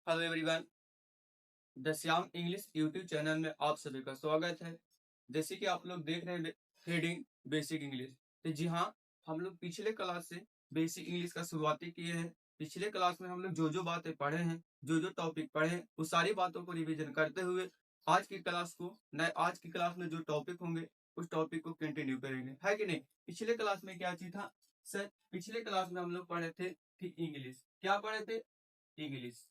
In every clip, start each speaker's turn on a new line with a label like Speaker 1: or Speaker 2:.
Speaker 1: Hello everyone, the Shyam English YouTube channel में आप सभी का स्वागत है। जैसे कि आप लोग देख रहे हैं रीडिंग बेसिक इंग्लिश। तो जी हाँ, हम लोग पिछले क्लास से बेसिक इंग्लिश का शुरुआती किए हैं। पिछले क्लास में हम लोग जो जो बातें पढ़े हैं, जो जो टॉपिक पढ़े हैं, उस सारी बातों को रिवीजन करते हुए आज की क्लास में जो टॉपिक होंगे उस टॉपिक को कंटिन्यू करेंगे, है कि नहीं। पिछले क्लास में क्या चीज था सर? पिछले क्लास में हम लोग पढ़े थे कि इंग्लिश क्या पढ़े थे? इंग्लिश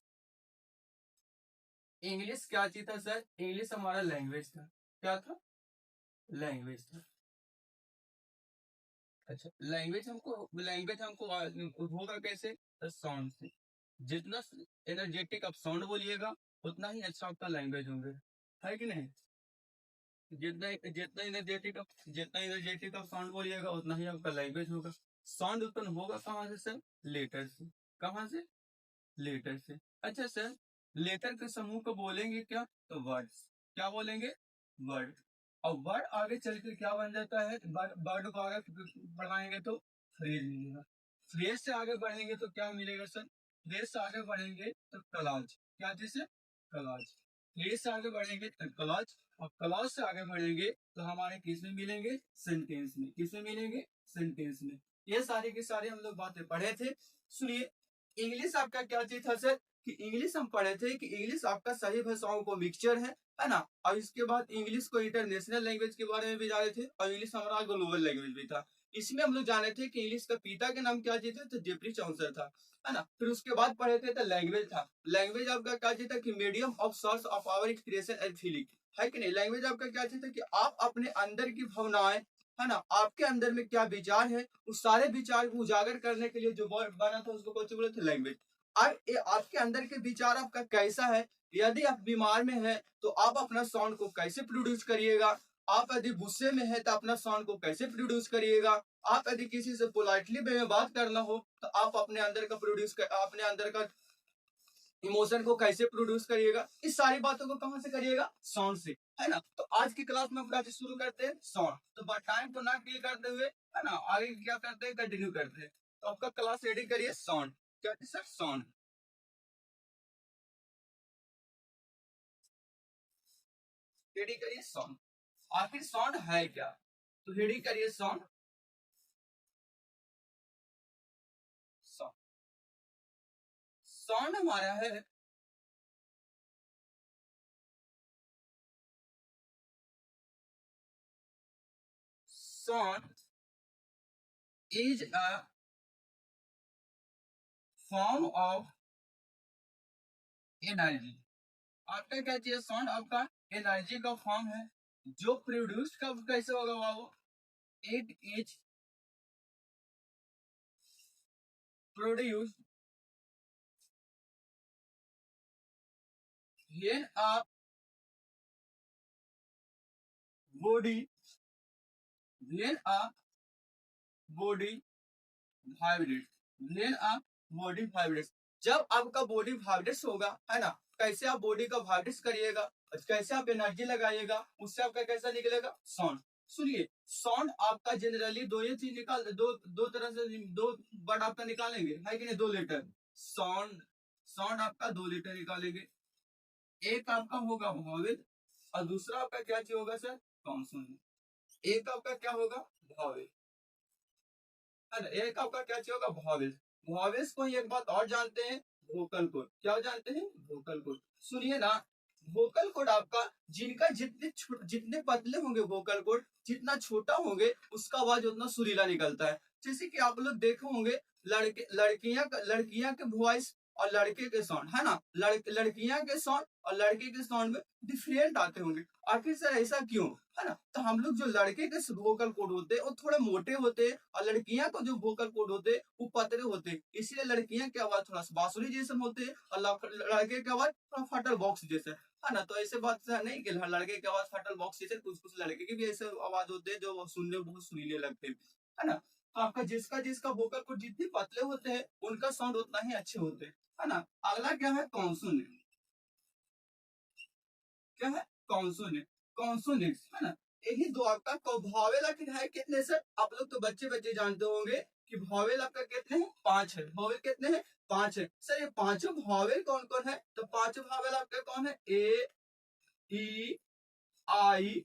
Speaker 1: इंग्लिश क्या चीज था सर? इंग्लिश हमारा लैंग्वेज था। क्या था? लैंग्वेज था। अच्छा, लैंग्वेज हमको होगा कैसे? साउंड से। जितना एनर्जेटिक आप साउंड बोलिएगा उतना ही अच्छा आपका लैंग्वेज होंगे, है कि नहीं। जितना जितना एनर्जेटिक जितना एनर्जेटिक आप साउंड बोलिएगा उतना ही आपका लैंग्वेज होगा। साउंड उत्पन्न होगा कहाँ से सर? लेटर से। कहाँ से? लेटर से। अच्छा सर, लेटर के समूह को बोलेंगे क्या? तो वर्ड्स। क्या बोलेंगे? वर्ड। और वर्ड आगे चल के क्या बन जाता है? वर्ड को आगे बढ़ाएंगे तो फ्रेज मिलेगा। फ्रेज से आगे बढ़ेंगे तो क्या मिलेगा सर? फ्रेज से आगे बढ़ेंगे तो कलाज। क्या चीज है? कलाज। फ्रेज से आगे बढ़ेंगे तो कलाज, और कलाज से आगे बढ़ेंगे तो हमारे किस में मिलेंगे? सेंटेंस में। किस में मिलेंगे? सेंटेंस में। ये सारी की सारी हम लोग बातें पढ़े थे। सुनिए, इंग्लिश आपका क्या चीज था सर? कि इंग्लिश हम पढ़े थे कि इंग्लिश आपका सभी भाषाओं को मिक्सचर है ना। और इसके बाद इंग्लिश को इंटरनेशनल लैंग्वेज के बारे में भी जाने थे, और इंग्लिश हमारा ग्लोबल लैंग्वेज भी था। इसमें हम लोग जाने थे कि इंग्लिश का पिता के नाम क्या चीज था? तो जेफरी चौसर था, है ना। फिर उसके बाद पढ़े थे तो लैंग्वेज था। लैंग्वेज आपका क्या चीज था? कि medium of source of our expression and feeling, है कि नहीं। लैंग्वेज आपका क्या चीज था? कि आप अपने अंदर की भावनाएं, है ना, आपके अंदर में क्या विचार है, उस सारे विचार को उजागर करने के लिए जो वर्ड बना था उसको कौन बोले थे? लैंग्वेज। अब आपके अंदर के विचार आपका कैसा है? यदि आप बीमार में है तो आप अपना साउंड को कैसे प्रोड्यूस करिएगा? आप यदि गुस्से में है तो अपना साउंड को कैसे प्रोड्यूस करिएगा? आप यदि किसी से पोलाइटली वे में बात करना हो तो आप अपने अंदर का इमोशन को कैसे प्रोड्यूस करिएगा? इस सारी बातों को कहां से करिएगा? साउंड से, है ना। तो आज की क्लास में हम शुरू करते हैं साउंड। तो टाइम को ना किल करते हुए, है ना, आगे क्या करते हैं? कंटिन्यू करते हैं। तो आपका क्लास रेडी करिए साउंड। क्या सर? साउंड। रेडी करिए साउंड। आखिर साउंड है क्या? तो रेडी करिए साउंड। साउंड साउंड हमारा है sound is a form of energy. आपका क्या चाहिए? साउंड आपका एनर्जी का फॉर्म है जो प्रोड्यूस कब कैसे होगा बाबू? It is produce when a body when a body vibrates when a body vibrates। जब आपका बॉडी वाइब्रेट्स होगा, है ना, कैसे आप बॉडी का वाइब्रेट्स करिएगा, कैसे आप एनर्जी लगाइएगा, उससे आपका कैसा निकलेगा? साउंड। सुनिए, साउंड आपका जनरली दो ये चीज निकाल दो दो तरह से दो वर्ड आपका निकालेंगे, है कि नहीं? दो लेटर। साउंड साउंड आपका दो लेटर निकालेंगे। एक आपका होगा वॉवेल और दूसरा आपका क्या चीज होगा सर? कॉन्सोनेंट। एक आपका क्या होगा? वॉवेल, है ना। एक आपका क्या चीज होगा? वॉवेल। वॉवेल्स को ही एक बात और जानते हैं, वोकल कोड। क्या जानते हैं? Vocal cord. सुनिए ना, वोकल कोड आपका जिनका जितने पतले होंगे वोकल कोड, जितना छोटा होंगे उसका आवाज उतना सुरीला निकलता है। जैसे कि आप लोग देखे होंगे, लड़कियां के वॉइस और लड़के के साउंड, है ना, लड़कियां के साउंड और लड़के के साउंड में डिफरेंट आते होंगे। आखिर सर ऐसा क्यों? है ना। तो हम लोग जो लड़के के वोकल कोड होते हैं वो थोड़े मोटे होते हैं, और लड़कियां को जो वोकल कोड होते हैं वो पतले होते हैं। इसलिए लड़कियां की आवाज थोड़ा बांसुरी जैसे होते हैं और लड़के की आवाज थोड़ा फटल बॉक्स जैसे, है ना। तो ऐसे बात से नहीं कि लड़के की आवाज फटल बॉक्स जैसे, कुछ कुछ लड़के की भी ऐसे आवाज होते हैं जो सुनने में बहुत सुरीले लगते हैं, है ना। तो आपका जिसका जिसका वोकल कोड जितने पतले होते हैं उनका साउंड उतना ही अच्छे होते हैं, है ना। अगला क्या है? कॉन्सोनेंट। क्या है? कॉन्सोनेंट। कॉन्सोनेंट्स, है ना। यही दो आपका वॉवेल। आखिर है कितने सर? आप लोग तो बच्चे बच्चे जानते होंगे कि वॉवेल आपका कितने हैं, 5 है। वॉवेल कितने हैं, 5 है। सर ये पांचों वॉवेल कौन कौन है, तो पांचों वॉवेल आपका कौन है, ए ई आई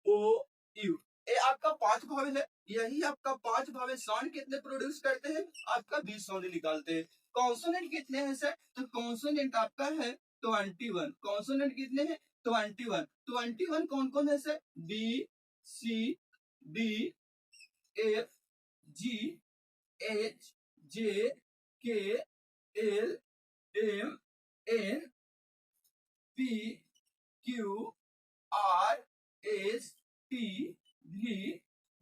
Speaker 1: ओ यू, ये आपका 5 वॉवेल है। यही आपका 5 वॉवेल साउंड कितने प्रोड्यूस करते हैं, आपका 20 साउंड निकालते हैं। कॉन्सोनेंट कितने हैं सर, तो कॉन्सोनेंट आपका है 21। कॉन्सोनेंट कितने हैं, 21। 21 कौन कौन है sir, B C D F G H J K L M N P Q R S T V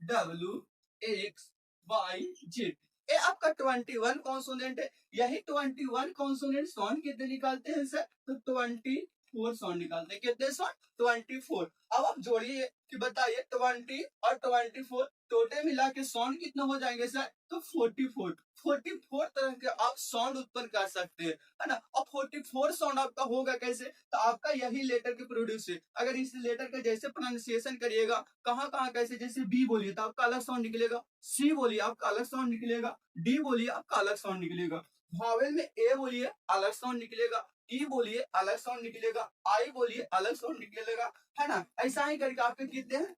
Speaker 1: W X Y Z, ये आपका 21 कॉन्सोनेंट है। यही 21 कॉन्सोनेंट साउंड कितने निकालते हैं सर, तो 24 साउंड निकालते हैं। कितने साउंड, 24। अब आप जोड़िए कि बताइए 20 और 24 टोटल मिला के साउंड कितना हो जाएंगे सर, तो 44। 44 तरह के आप साउंड उत्पन्न कर सकते हैं, है ना। और 44 साउंड आपका होगा कैसे, तो आपका यही लेटर के प्रोड्यूस है। अगर इस लेटर का जैसे प्रोनाउंसिएशन करिएगा, कहाँ कहाँ कैसे, जैसे बी बोलिए तो आपका अलग साउंड निकलेगा, सी बोलिए आपका अलग साउंड निकलेगा, डी बोलिए आपका अलग साउंड निकलेगा, वॉवेल में ए बोलिए अलग साउंड निकलेगा, ई बोलिए अलग साउंड निकलेगा, आई बोलिए अलग साउंड निकलेगा, है ना। ऐसा ही करके आपके कितने हैं,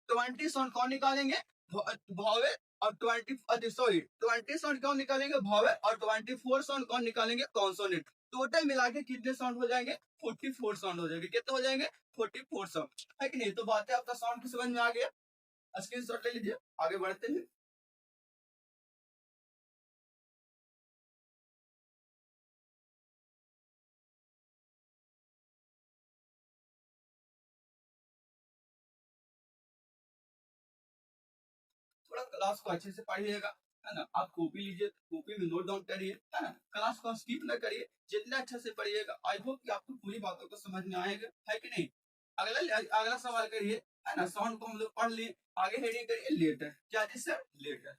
Speaker 1: 20 साउंड कौन निकालेंगे, वॉवेल, और 20 साउंड कौन निकालेंगे, वॉवेल, और 24 साउंड कौन निकालेंगे, कॉन्सोनेंट। टोटल मिला के कितने साउंड हो जाएंगे, 44 साउंड हो जाएंगे। कितने हो जाएंगे, 44 साउंड, है कि नहीं। तो बातें आपका साउंड की समझ में आ गया, स्क्रीनशॉट ले लीजिए, आगे बढ़ते हैं। थोड़ा क्लास को अच्छे से पढ़िएगा, है ना। आप कॉपी लीजिए, कॉपी में नोट डाउन करिए, है ना। क्लास को स्किप ना करिए, जितना अच्छे से पढ़िएगा आई होप कि आपको पूरी बातों को समझ में आएगा, है कि नहीं। अगला अगला सवाल करिए, है ना। साउंड को हम लोग पढ़ लिए, आगे हेडिंग करिए लेटर। क्या जी सर, लेटर।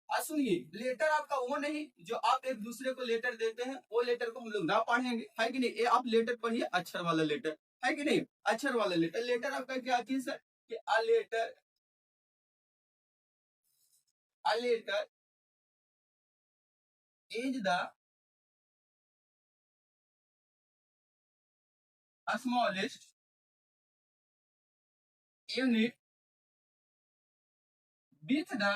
Speaker 1: सुनिए, लेटर आपका वो नहीं जो आप एक दूसरे को लेटर देते हैं, वो लेटर को हम लोग ना पढ़ेंगे, है कि नहीं। ये आप लेटर पढ़िए, अक्षर वाला लेटर, है कि नहीं। अक्षर वाला लेटर, लेटर आपका क्या चीज है, कि a letter, a letter is the smallest unit with the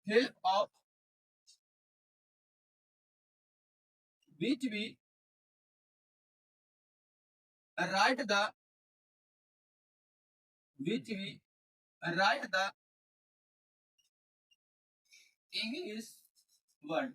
Speaker 1: help of which we write the which we write the English word,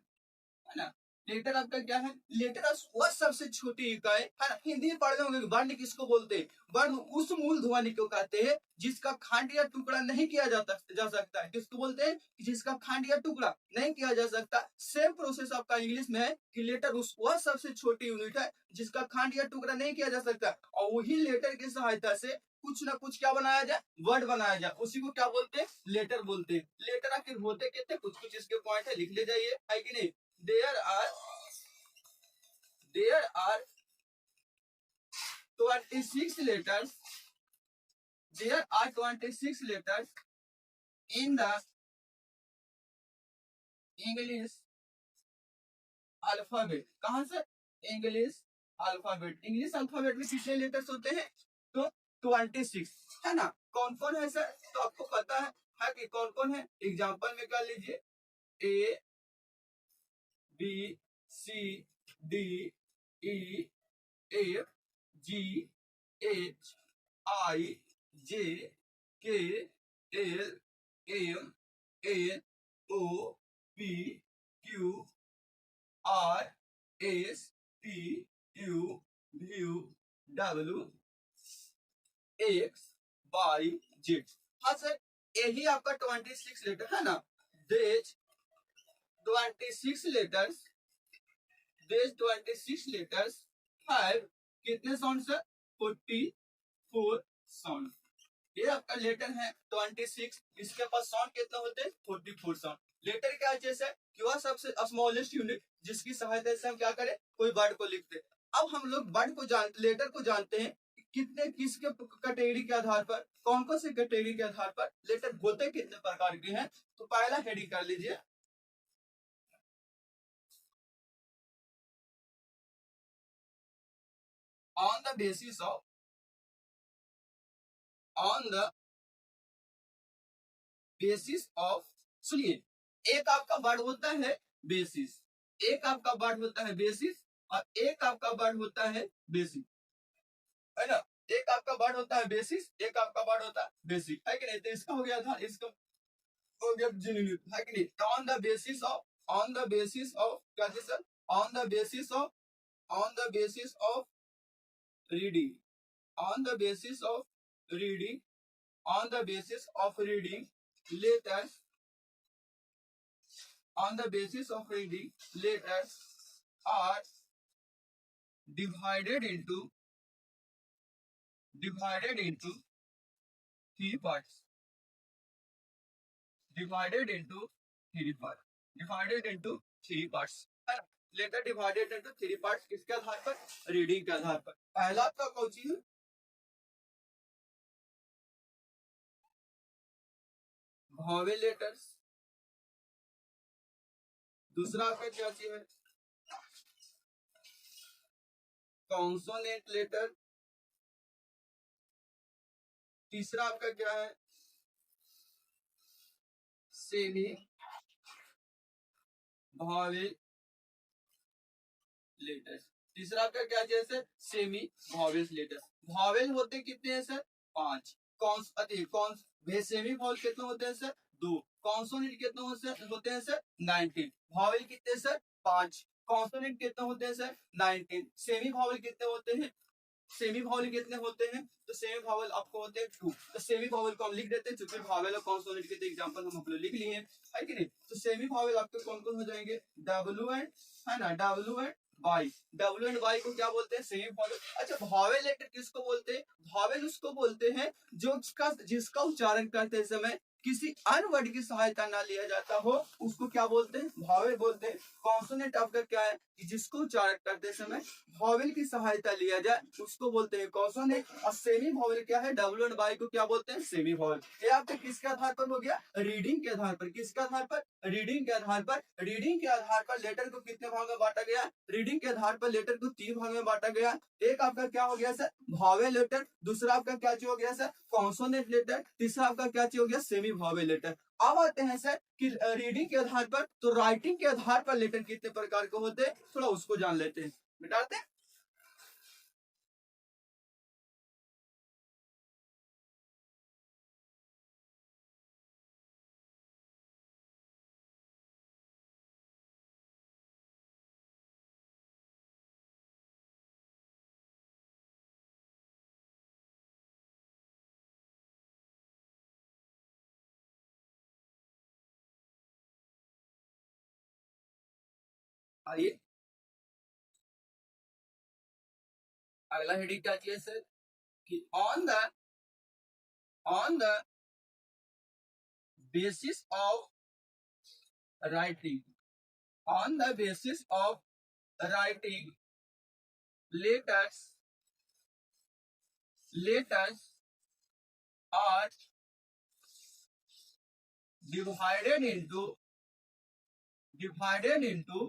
Speaker 1: है ना। लेटर आपका क्या है, लेटर वह सबसे छोटी इकाई, है ना। हिंदी में पढ़ होंगे, वर्ण किसको बोलते हैं, वर्ण उस मूल ध्वनि को कहते हैं जिसका खंड या टुकड़ा नहीं किया जा सकता है। किसको बोलते हैं, जिसका खंड या टुकड़ा नहीं किया जा सकता। सेम प्रोसेस आपका इंग्लिश में है कि लेटर उस वह सबसे छोटी यूनिट है जिसका खंड या टुकड़ा नहीं किया जा सकता, और वही लेटर की सहायता से कुछ ना कुछ क्या बनाया जाए, वर्ड बनाया जाए, उसी को क्या बोलते हैं, लेटर बोलते हैं। लेटर आखिर होते कितने, कुछ कुछ इसके पॉइंट है, लिख ले जाइए, है कि नहीं। there are 26 letters, there are 26 letters in the English alphabet। कहां से, इंग्लिश अल्फाबेट। इंग्लिश अल्फाबेट में कितने लेटर्स होते हैं, तो 26, है ना। कौन कौन है सर, तो आपको पता है कि कौन कौन है। एग्जांपल में कर लीजिए, A B C D E F G H I J K L M N O P Q R S T U U W X Y Z. हाँ सर, यही आपका 26 लेटर है ना। देज 26 लेटर्स, देज 26 लेटर्स हैव कितने sound sir, 44 sound. ये आपका लेटर है 26, इसके पास साउंड कितना होते हैं, 44 साउंड। लेटर क्या चीज है, कि वह सबसे स्मॉलेस्ट यूनिट जिसकी सहायता से हम क्या करें, कोई वर्ड को लिखते। अब हम लोग वर्ड को लेटर को जानते हैं कितने किसके कैटेगरी के आधार पर, कौन कौन से कैटेगरी के आधार पर लेटर होते कितने प्रकार के हैं। तो पहला हेडिंग कर लीजिए, on the basis of, on the basis of, सुनिए एक आपका वर्ड होता है बेसिस, एक आपका वर्ड होता है बेसिस और एक आपका वर्ड होता है बेसिक, है ना। एक आपका वर्ड होता है बेसिस, एक आपका वर्ड होता है बेसिक, है कि नहीं। तो इसका हो गया था, इसका हो गया जेन्युइन, है कि नहीं। On the basis of, on the basis of क्या जी sir, on the basis of, on the basis of reading, on the basis of reading, on the basis of reading letters, on the basis of reading letters are divided into, divided into three parts, divided into three parts, divided into three parts, है ना। Letter divided into three parts, किसके आधार पर, reading के आधार पर। पहला आपका कौन सी है, वॉवेल लेटर्स, दूसरा आपका क्या चीज है, कॉन्सोनेंट लेटर, तीसरा आपका क्या है, सेमी वॉवेल लेटर्स, तीसरा आपका क्या चीज है, सेमी वॉवेल लेटर्स। वॉवेल होते कितने हैं सर, 5। कौन सेमी वॉवेल कितने होते हैं सर, 2। कॉन्सोनेंट कितने होते हैं सर, 19। वॉवेल कितने सर, 5। कॉन्सोनेंट कितने होते हैं सर, 19। सेमी वॉवेल कितने होते हैं, सेमी वॉवेल कितने होते हैं, तो सेमी वॉवेल आपको होते हैं 2। तो सेमी वॉवेल को हम लिख देते हैं, चूंकि वॉवेल और कॉन्सोनेंट के एग्जांपल हम अपने लिख लिए हैं, है कि नहीं। तो सेमी वॉवेल आपके कौन कौन हो जाएंगे, डब्ल्यू एंड, है ना, W and Y, W and Y को क्या बोलते हैं, सेमी वॉवेल। अच्छा वॉवेल लेटर किसको बोलते हैं, वॉवेल उसको बोलते हैं जो जिसका उच्चारण करते समय किसी अन्य वर्ड की सहायता ना लिया जाता हो, उसको क्या बोलते हैं, वॉवेल बोलते हैं। कॉन्सोनेंट आपका क्या है, कि जिसको उच्चारण करते समय वॉवेल की सहायता लिया जाए उसको बोलते हैं कॉन्सोनेंट। और सेमी वॉवेल क्या है, डब्ल्यू एंड वाई को क्या बोलते हैं, सेमी वॉवेल। ये आपके किसके आधार पर हो गया, रीडिंग के आधार पर, किसके आधार पर, रीडिंग के आधार पर। रीडिंग के आधार पर लेटर को कितने भाग में बांटा गया, रीडिंग के आधार पर लेटर को 3 भाग में बांटा गया। एक आपका क्या हो गया सर, वॉवेल लेटर, दूसरा आपका क्या चीज हो गया सर, कॉन्सोनेंट लेटर, तीसरा आपका क्या चीज हो गया, सेमी वॉवेल लेटर। अब आते हैं सर कि रीडिंग के आधार पर, तो राइटिंग के आधार पर लेटर कितने प्रकार के होते हैं, थोड़ा उसको जान लेते हैं, मिटाते हैं। आइए अगला हेडिंग क्या चाहिए सर, कि on the basis of writing, on the basis of writing letters, letters are divided into, divided into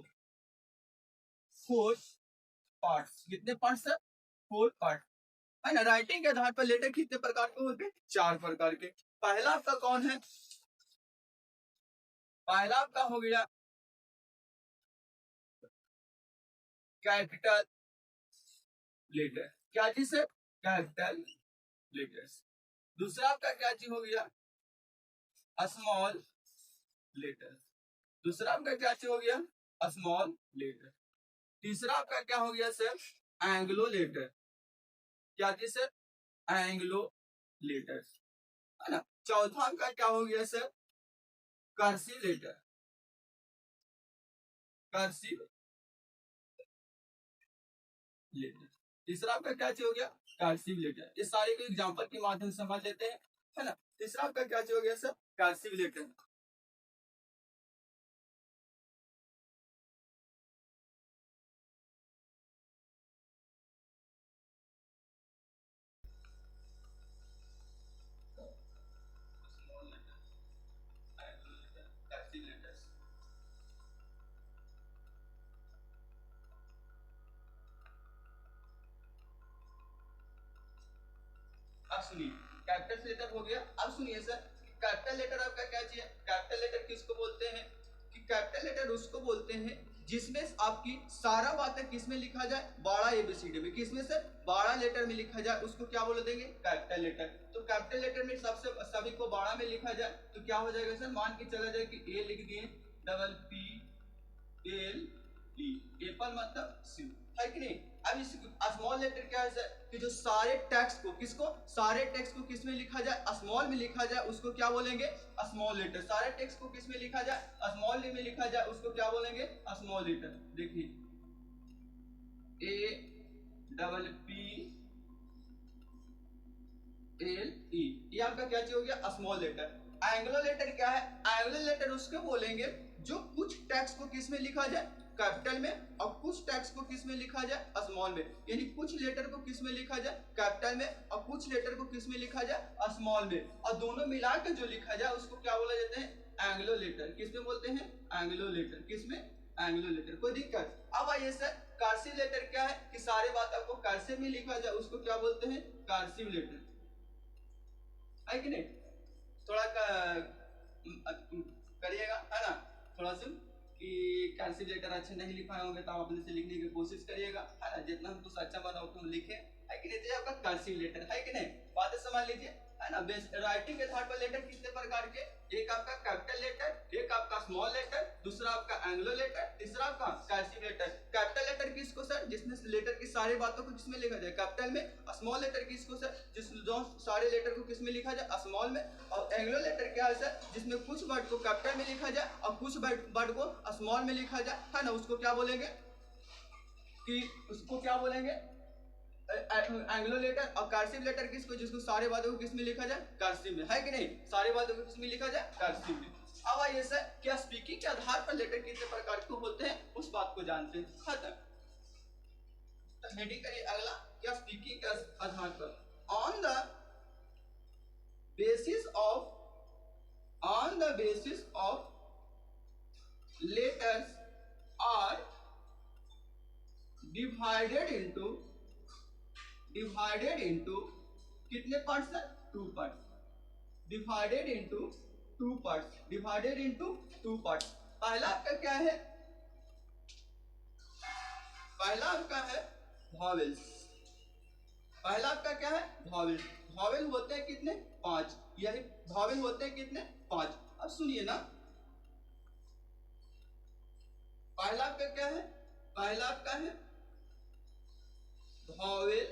Speaker 1: 4 parts. कितने पार्ट्स सर, 4 पार्ट, है ना। राइटिंग के आधार पर लेटर कितने प्रकार के होते हैं, 4 प्रकार के। पहला आपका कौन है, पहला आपका हो गया कैपिटल लेटर, क्या चीज है, कैपिटल लेटर्स। दूसरा आपका क्या चीज हो गया, स्मॉल लेटर, दूसरा आपका क्या चीज हो गया, स्मॉल लेटर। तीसरा आपका क्या हो गया सर, एंग्लो लेटर, क्या चीज सर, एंग्लो लेटर, है ना। चौथा आपका क्या हो गया sir, cursive letter, cursive letter. तीसरा आपका क्या चीज हो गया, कर्सिव लेटर। ये सारे को एग्जांपल के माध्यम से समझ लेते हैं, है ना। तीसरा आपका क्या चीज हो गया सर, कर्सिव लेटर। सुनिए, कैपिटल लेटर हो गया। अब सुनिए सर, कैपिटल लेटर आपका क्या चाहिए? कैपिटल लेटर किसको बोलते हैं? कि कैपिटल लेटर उसको बोलते हैं जिसमें आपकी सारा बातें किसमें लिखा जाए? बड़ा एबीसीडी में। किसमें सर? बड़ा लेटर में लिखा जाए, उसको क्या बोल देंगे? Capital letter. तो कैपिटल लेटर में सबसे सभी को बड़ा में लिखा जाए तो क्या हो जाएगा सर? मान के चला जाए कि ए लिख दिए, डबल पी एल ई, एप्पल मतलब सी, है कि नहीं? अब इस स्मॉल लेटर क्या है सर? कि जो सारे टेक्स्ट को, किसको? सारे टेक्स्ट को किसमें लिखा जाए? स्मॉल में लिखा जाए, उसको क्या बोलेंगे? Small letter. सारे टेक्स्ट को किसमें लिखा जाए? स्मॉल में लिखा जाए, उसको क्या बोलेंगे? Small letter. देखिए, A double P L E, ये आपका क्या चीज हो गया? Small letter. एंग्लो लेटर क्या है? एंग्लो लेटर उसको बोलेंगे जो कुछ टेक्स्ट को किसमें लिखा जाए? कैपिटल में, और कुछ टेक्स्ट को किसमें लिखा जाए? स्मॉल में। यानी कुछ लेटर को किसमें लिखा जाए? कैपिटल में, और कुछ लेटर को किसमें लिखा जाए? स्मॉल में। और दोनों मिलाकर जो लिखा जाए उसको क्या बोला जाता है? Anglo letter. किसमें बोलते हैं? Anglo letter. किसमें? Anglo letter. कोई दिक्कत? अब आइए सर, कर्सिव लेटर क्या है? कि सारे बात आपको कर्सिव में लिखा जाए, उसको क्या बोलते हैं? कर्सिव लेटर, है कि नहीं? थोड़ा करिएगा, है ना? थोड़ा सा कि कर्सिव लेटर अच्छे नहीं लिख पाए होंगे तो आप अपने से लिखने की कोशिश करिएगा, है ना? जितना हम कुछ अच्छा बना उतना लिखे, है कि नहीं? तो आपका कर्सिव लेटर, है कि नहीं? बातें समझ लीजिए, है ना? राइटिंग के आधार पर लेटर कितने प्रकार के? एक आपका कैपिटल लेटर, एक आपका स्मॉल लेटर, दूसरा आपका एंग्लो लेटर, तीसरा आपका कर्सिव लेटर। कैपिटल लेटर किसको सर? जिसमें लेटर की सारी बातों को किसमें लिखा जाए? कैपिटल में। स्मॉल लेटर किसको सर? जो सारे लेटर को किसमें लिखा जाए? स्मॉल में। और एंग्लो लेटर क्या है सर? जिसमें कुछ वर्ड को कैपिटल में लिखा जाए और कुछ वर्ड को स्मॉल में लिखा जाए, है ना? उसको क्या बोलेंगे? कि उसको क्या बोलेंगे? Anglo letter. और कर्सिव लेटर किसको? जिसको सारे बातों को किसमें लिखा जाए? कर्सिव में, है कि नहीं? सारी बातों को किसमें लिखा जाए? कर्सिव में। अब आइए सर, क्या स्पीकिंग के आधार पर लेटर कितने प्रकार के होते हैं उस बात को जानते हैं। खत्म। तो हेडिंग करिए अगला, क्या स्पीकिंग के आधार पर? On the basis of letters are divided into कितने parts sir? 2 parts. Divided into 2 parts. पहला आपका क्या है? पहला आपका है वॉवेल्स। पहला आपका क्या है? वॉवेल। वॉवेल होते हैं कितने? 5। यही वॉवेल होते हैं कितने? 5। अब सुनिए ना, पहला आपका क्या है? पहला आपका है वॉवेल,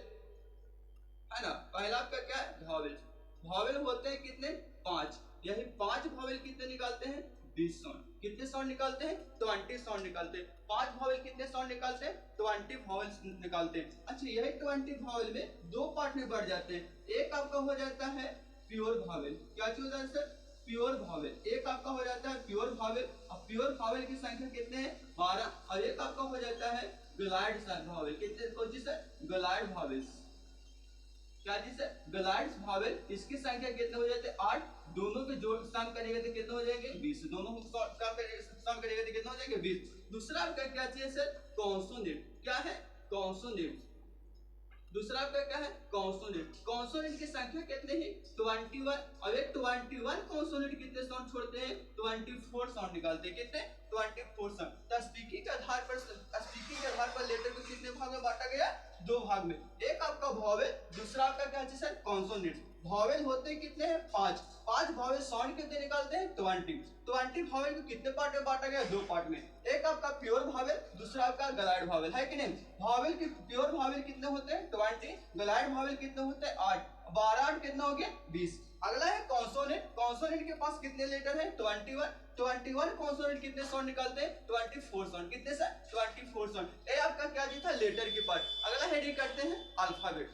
Speaker 1: है ना? पहला आपका क्या है? वॉवेल। वॉवेल होते हैं कितने? 5। यही 5 वॉवेल कितने निकालते हैं? 20 साउंड। कितने साउंड निकालते हैं? 20 साउंड निकालते हैं। 5 वॉवेल कितने साउंड निकालते हैं? 20 वॉवेल्स निकालते हैं। अच्छा, यही 20 वॉवेल में 2 पार्ट में बढ़ जाते हैं। एक आपका हो जाता है प्योर वॉवेल। क्या चीज होता है सर? Pure vowel. एक आपका हो जाता है प्योर वॉवेल, और प्योर वॉवेल की संख्या कितने हैं? 12। और एक आपका हो जाता है ग्लाइड वॉवेल। कितने? कौन सी सर? Glide vowels. क्या चीज है? Glide vowel. इसकी संख्या कितने हो जाते हैं? 8। दोनों के जोड़ सम करेंगे तो कितने हो जाएंगे? 20। दोनों को सम करेंगे तो कितने हो जाएंगे? 20। दूसरा आपका क्या चाहिए सर? कॉन्सोनेंट। क्या है? कॉन्सोनेंट। दूसरा आपका क्या है? कॉन्सोनेंट। कॉन्सोनेंट की संख्या कितने हैं? 21। और ये 21 कॉन्सोनेंट कितने साउंड छोड़ते हैं? 24 साउंड निकालते हैं। कितने? 24 साउंड। तो स्पीकिंग के आधार पर लेटर को कितने भाग में बांटा गया? 2 भाग में। एक आपका वॉवेल, दूसरा आपका क्या है सर? कॉन्सोनेंट। वॉवेल होते हैं कितने हैं? 5। 5 वॉवेल साउंड कितने निकालते हैं? 20 वॉवेल को कितने पार्ट में बांटा गया? 2 पार्ट में। एक आपका प्योर वॉवेल, दूसरा आपका ग्लाइड वॉवेल, है कि नहीं? वॉवेल की प्योर वॉवेल कितने होते हैं? 20। ग्लाइड वॉवेल कितने होते हैं? 8। 12 8 कितना हो गया? 20। अगला है कॉन्सोनेंट। कॉन्सोनेंट के पास कितने लेटर हैं? 21। 21 कॉन्सोनेंट कितने साउंड निकालते हैं? 24 साउंड। कितने सर? 24 साउंड। ये आपका क्या जी था? लेटर के पार्ट। अगला हेडिंग करते हैं अल्फाबेट।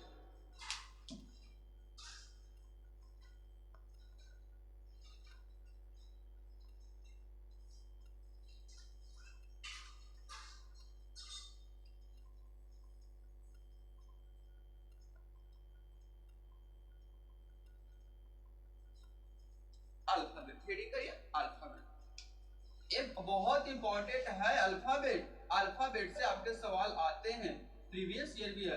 Speaker 1: अल्फाबेट हेडिंग करिए अल्फाबेट। ये बहुत इंपॉर्टेंट है अल्फाबेट। अल्फाबेट से आपके सवाल आते हैं, प्रीवियस ईयर भी है।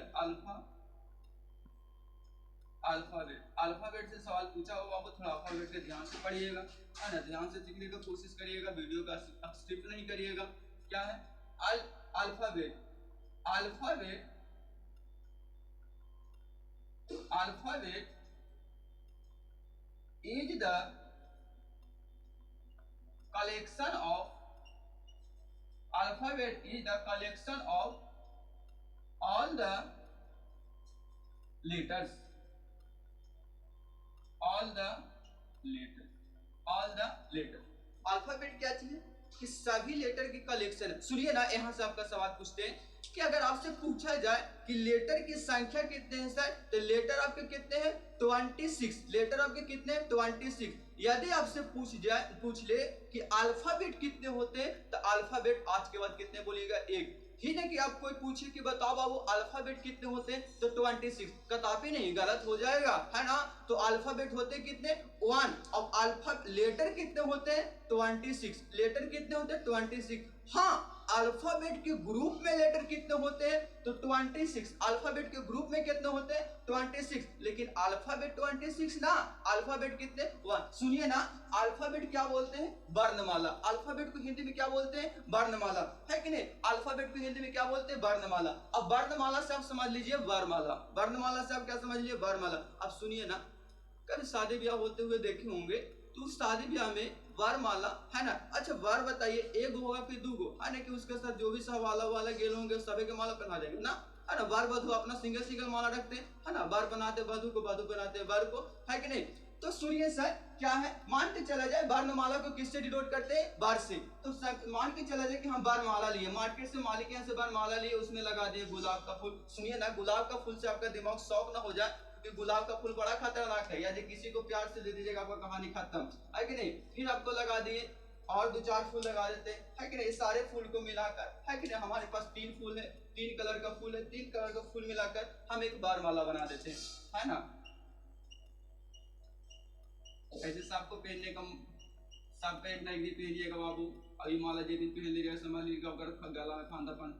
Speaker 1: अल्फाबेट, अल्फाबेट से सवाल पूछा होगा आपको, थोड़ा अल्फाबेट के ध्यान से पढ़िएगा, है ना, ध्यान से सीखने की कोशिश करिएगा, वीडियो का स्किप नहीं करिएगा। क्या है alphabet? Alphabet, alphabet is the collection of, alphabet is the collection of all the letters, all the letters, all the letters। Alphabet क्या चीज है? कि सभी लेटर की कलेक्शन है। सुनिए ना, यहाँ से आपका सवाल पूछते हैं कि अगर आपसे पूछा जाए कि लेटर की संख्या कितने हैं सर, तो लेटर आपके कितने हैं? 26। लेटर आपके कितने हैं? 26। यदि आपसे पूछ ले कि अल्फाबेट कितने होते हैं, तो अल्फाबेट आज के बाद कितने बोलिएगा? 1। ठीक है कि आप कोई पूछे कि बताओ बाबू अल्फाबेट कितने होते हैं, तो 26। कतापी नहीं, गलत हो जाएगा, है ना। तो अल्फाबेट होते कितने? 1। अब अल्फा लेटर कितने होते हैं? 26। लेटर कितने होते हैं? 26। हाँ, अल्फाबेट के ग्रुप में लेटर कितने होते हैं? तो 26। अल्फाबेट के ग्रुप में कितने होते हैं? 26। लेकिन अल्फाबेट 26 ना, अल्फाबेट कितने? 1। सुनिए ना, अल्फाबेट क्या बोलते हैं? वर्णमाला। अल्फाबेट को हिंदी में क्या बोलते हैं? वर्णमाला, है कि नहीं? अल्फाबेट को हिंदी में क्या बोलते हैं? वर्णमाला। अब वर्णमाला से आप समझ लीजिए वरमाला, वर्णमाला से आप क्या समझ लीजिए? वरमाला। अब सुनिए ना, कभी शादी ब्याह होते हुए देखे होंगे, तो शादी ब्याह में वरमाला, है ना। अच्छा वर बताइए, एक होगा कि दो गो, है ना, कि उसके साथ जो भी सब वाला गेल होंगे सभी के माला पहना देंगे ना, है ना। वर वधु अपना सिंगल सिंगल माला रखते हैं, है ना। वर बनाते वधु को, वधु बनाते वर को, है कि नहीं। तो सुनिए सर, क्या है, मान के चला जाए वर्णमाला को किससे डिनोट करते हैं? वर से। तो मान के चला जाए कि हम वर्णमाला लिए, मार्केट से मालिक यहाँ से वर्णमाला लिए, उसमें लगा दिए गुलाब का फूल। सुनिए ना, गुलाब का फूल से आपका दिमाग शौक ना हो जाए, क्योंकि गुलाब का फूल बड़ा खतरनाक है। यदि किसी को प्यार से दे दीजिएगा, आपका कहानी खत्म, है कि नहीं। फिर आपको लगा दिए और 2-4 फूल लगा देते हैं, है कि नहीं। सारे फूल को मिलाकर, है कि नहीं, हमारे पास 3 फूल है, 3 कलर का फूल है, 3 कलर का फूल मिलाकर हम एक बारमाला बना देते हैं, है ना। ऐसे सबको पहनने का, सब पहनना एक दिन पहनिएगा बाबू। अभी माला जिस दिन पहन लीजिएगा, समझ लीजिएगा अगर गला में फांदापन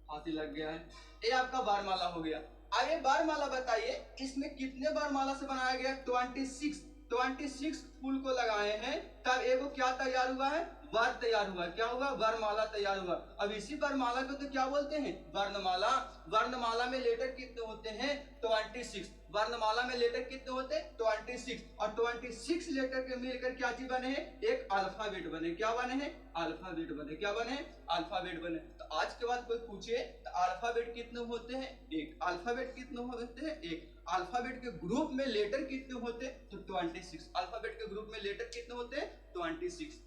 Speaker 1: फांसी लग गया है। ये आपका बारमाला हो गया। आगे बारमाला बताइए, इसमें कितने बारमाला से बनाया गया? 26 फूल को लगाए हैं, तब एगो क्या तैयार हुआ है? वर तैयार हुआ। क्या हुआ? वरमाला तैयार हुआ। अब इसी वरमाला को तो क्या बोलते हैं? वर्णमाला। वर्णमाला में लेटर कितने होते हैं? 26। वर्णमाला में लेटर कितने होते हैं? 26। और 26 लेटर के मिलकर क्या चीज बने हैं? एक अल्फाबेट बने। क्या बने हैं? अल्फाबेट बने। क्या बने? अल्फाबेट बने। तो आज के बाद कोई पूछे तो अल्फाबेट कितने होते हैं? 1। अल्फाबेट कितने होते हैं? 1। अल्फाबेट के ग्रुप में लेटर कितने होते हैं? तो 26। अल्फाबेट के ग्रुप में लेटर कितने होते हैं? 26।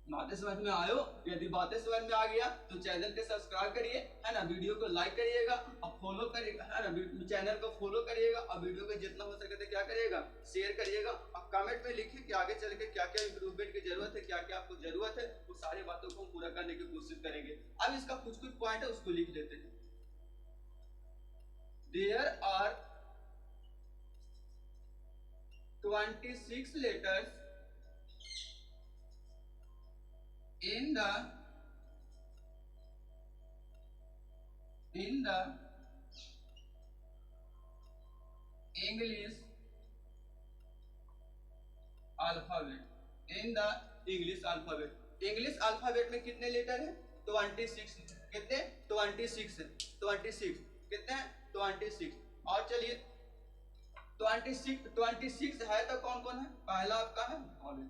Speaker 1: बातें समझ में आयो? यदि बातें समझ में आ गया तो चैनल को सब्सक्राइब करिए, है ना, वीडियो को लाइक करिएगा और फॉलो करिएगा, है ना, चैनल को फॉलो करिएगा और वीडियो को जितना हो सके तो क्या करिएगा? शेयर करिएगा और कमेंट में लिखिए कि आगे चल के क्या क्या इंप्रूवमेंट की जरूरत है, क्या क्या आपको जरूरत है, वो सारी बातों को हम पूरा करने की कोशिश करेंगे। अब इसका कुछ कुछ पॉइंट है, उसको लिख लेते हैं। There are 26 letters in the English alphabet। in the English alphabet, English alphabet में कितने लेटर है? 26। कितने? 26 है। 26 कितने हैं? 26। और चलिए 26 है तो कौन कौन है? पहला आपका है वॉवेल।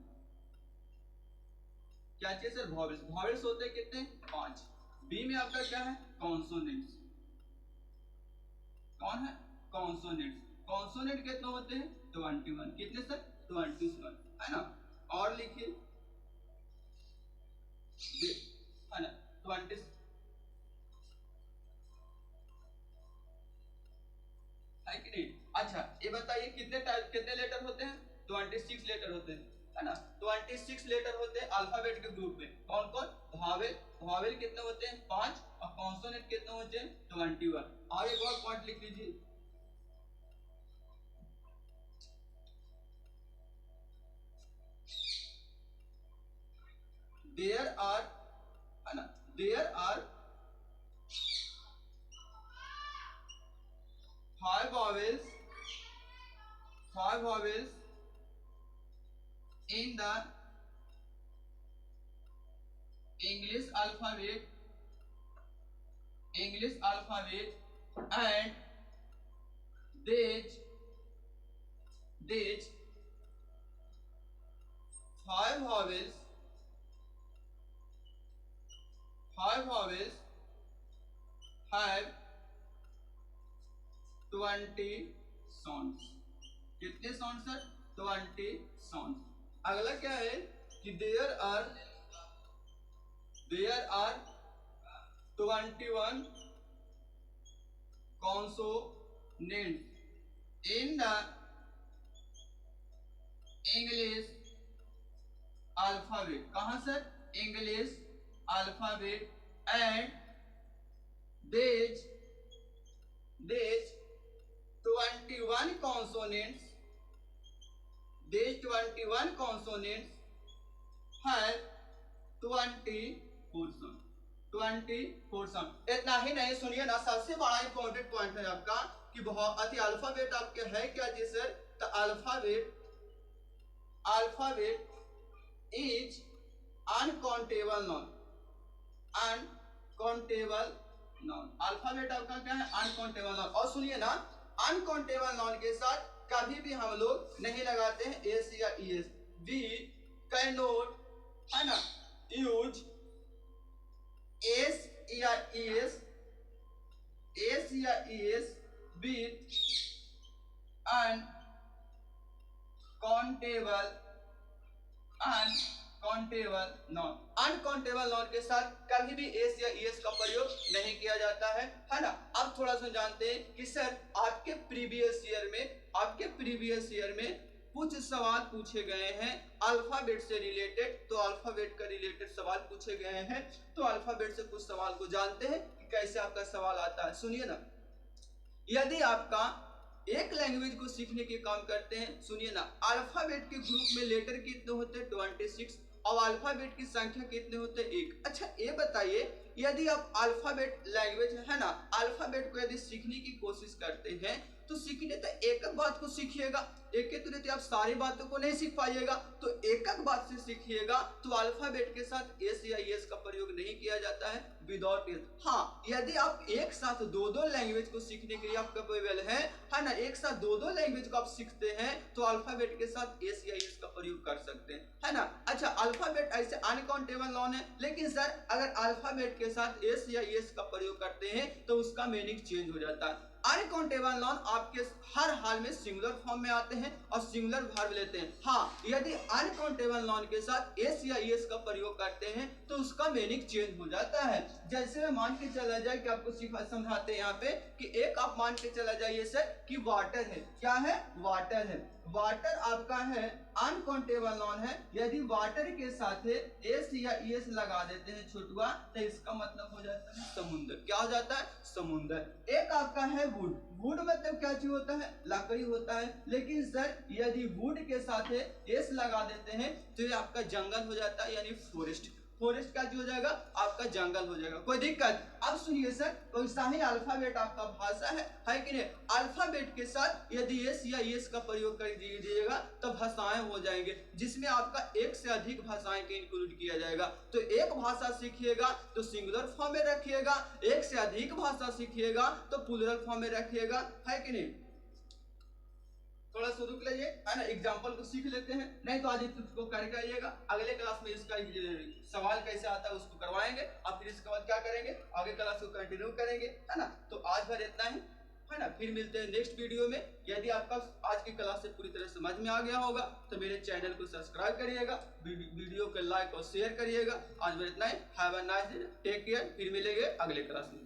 Speaker 1: क्या चीज सर? वॉवेल्स। वॉवेल्स होते हैं कितने? 5। बी में आपका क्या है? कॉन्सोनेंट्स। कौन है? कॉन्सोनेंट्स। कॉन्सोनेंट कितने होते हैं? 21। कितने सर? 27, है ना। और लिखिए, है ना, 20, है कि नहीं। अच्छा ये बताइए कितने लेटर होते हैं? 26 लेटर होते हैं, है ना। 26 लेटर होते हैं अल्फाबेट के ग्रुप में। कौन कौन? वॉवेल। वॉवेल कितने होते हैं? 5। और कॉन्सोनेंट कितने होते हैं? 21। और एक और पॉइंट लिख लीजिए, देयर आर, है ना, there are 5 vowels vowels in the English alphabet and these five vowels have 20 sounds. कितने साउंड सर? 20 साउंड. अगला क्या है कि there are 21 consonants in the English alphabet. कहाँ सर? English alphabet and these 21 consonants have 24 sound. 24 sound. इतना ही नहीं, सुनिए ना, सबसे बड़ा इंपॉर्टेंट पॉइंट है आपका कि बहुत अल्फाबेट आपके है क्या जी सर? तो alphabet is uncountable noun. Alphabet आपका क्या है? Uncountable noun. और सुनिए ना, अनकाउंटेबल नाउन के साथ कभी भी हम लोग नहीं लगाते हैं एस या ईएस. वी कैन नॉट, है ना, यूज एस या ES with uncountable noun. Uncountable noun के साथ कभी भी एस या ईएस का प्रयोग नहीं किया जाता है ना. अब थोड़ा सा जानते हैं कि सर आपके प्रीवियस ईयर में कुछ सवाल पूछे गए हैं अल्फाबेट से रिलेटेड. तो अल्फाबेट का रिलेटेड सवाल पूछे गए हैं, तो अल्फाबेट से कुछ सवाल को जानते हैं कि कैसे आपका सवाल आता है. सुनिए ना, यदि आपका एक लैंग्वेज को सीखने के काम करते हैं, सुनिए ना, अल्फाबेट के ग्रुप में लेटर कितने होते हैं? 26. और अल्फाबेट की संख्या कितने होते हैं? 1. अच्छा ये बताइए, यदि आप अल्फाबेट लैंग्वेज है ना, अल्फाबेट को यदि सीखने की कोशिश करते हैं तो सीखने तो एक बात को सीखिएगा, एक ही तुरंत आप सारी बातों को नहीं सीख पाइएगा. तो एक बात से सीखिएगा. तो अल्फाबेट के साथ एस या एस का प्रयोग नहीं किया जाता है, विदाउट एस. हाँ, यदि आप एक साथ दो लैंग्वेज को सीखने के लिए आप कैपेबल है ना, एक साथ दो लैंग्वेज को आप सीखते हैं तो अल्फाबेट के साथ एस या एस का प्रयोग कर सकते हैं, है ना. अच्छा, अल्फाबेट ऐसे अनकाउंटेबल नाउन है, लेकिन सर अगर अल्फाबेट के साथ एस या एस का प्रयोग करते हैं तो उसका मीनिंग चेंज हो जाता है. अनकाउंटेबल नाउन आपके हर हाल में सिंगुलर फॉर्म में आते हैं और सिंगुलर वर्ब लेते हैं. हाँ, यदि अनकाउंटेबल नाउन के साथ एस या एस का प्रयोग करते हैं तो उसका मीनिंग चेंज हो जाता है. जैसे मैं मान के चला जाए कि आपको समझाते हैं यहाँ पे कि एक आप मान के चला जाइए सर कि वाटर है. क्या है? वाटर है. वाटर आपका है अनकाउंटेबल नाउन है. यदि वाटर के साथ एस या एस लगा देते हैं छोटुआ, तो इसका मतलब हो जाता है समुद्र. क्या हो जाता है? समुद्र. एक आपका है वुड. वुड मतलब क्या चीज होता है? लकड़ी होता है. लेकिन सर यदि वुड के साथ एस लगा देते हैं तो ये आपका जंगल हो जाता है, यानी फॉरेस्ट. फॉरेस्ट का जो हो जाएगा आपका जंगल हो जाएगा. कोई दिक्कत? अब सुनिए सर, वैसा ही अल्फाबेट आपका भाषा है कि नहीं? अल्फाबेट के साथ यदि एस या एस का प्रयोग कर दीजिएगा तो भाषाएं हो जाएंगे, जिसमें आपका एक से अधिक भाषाएं के इंक्लूड किया जाएगा. तो एक भाषा सीखिएगा तो सिंगुलर फॉर्म में रखिएगा, एक से अधिक भाषा सीखिएगा तो प्लूरल फॉर्म में रखिएगा, है कि नहीं? थोड़ा सा रुक लीजिए, है ना, एग्जाम्पल को सीख लेते हैं, नहीं तो आज इसको करके आइएगा. अगले क्लास में इसका सवाल कैसे आता है उसको करवाएंगे, और फिर इसके बाद क्या करेंगे, आगे क्लास को कंटिन्यू करेंगे, है ना. तो आज भर इतना ही, है ना. फिर मिलते हैं नेक्स्ट वीडियो में. यदि आपका आज की क्लास से पूरी तरह समझ में आ गया होगा तो मेरे चैनल को सब्सक्राइब करिएगा, वीडियो को लाइक और शेयर करिएगा. आज भर इतना ही. Have a nice day, take care. फिर मिलेंगे अगले क्लास में.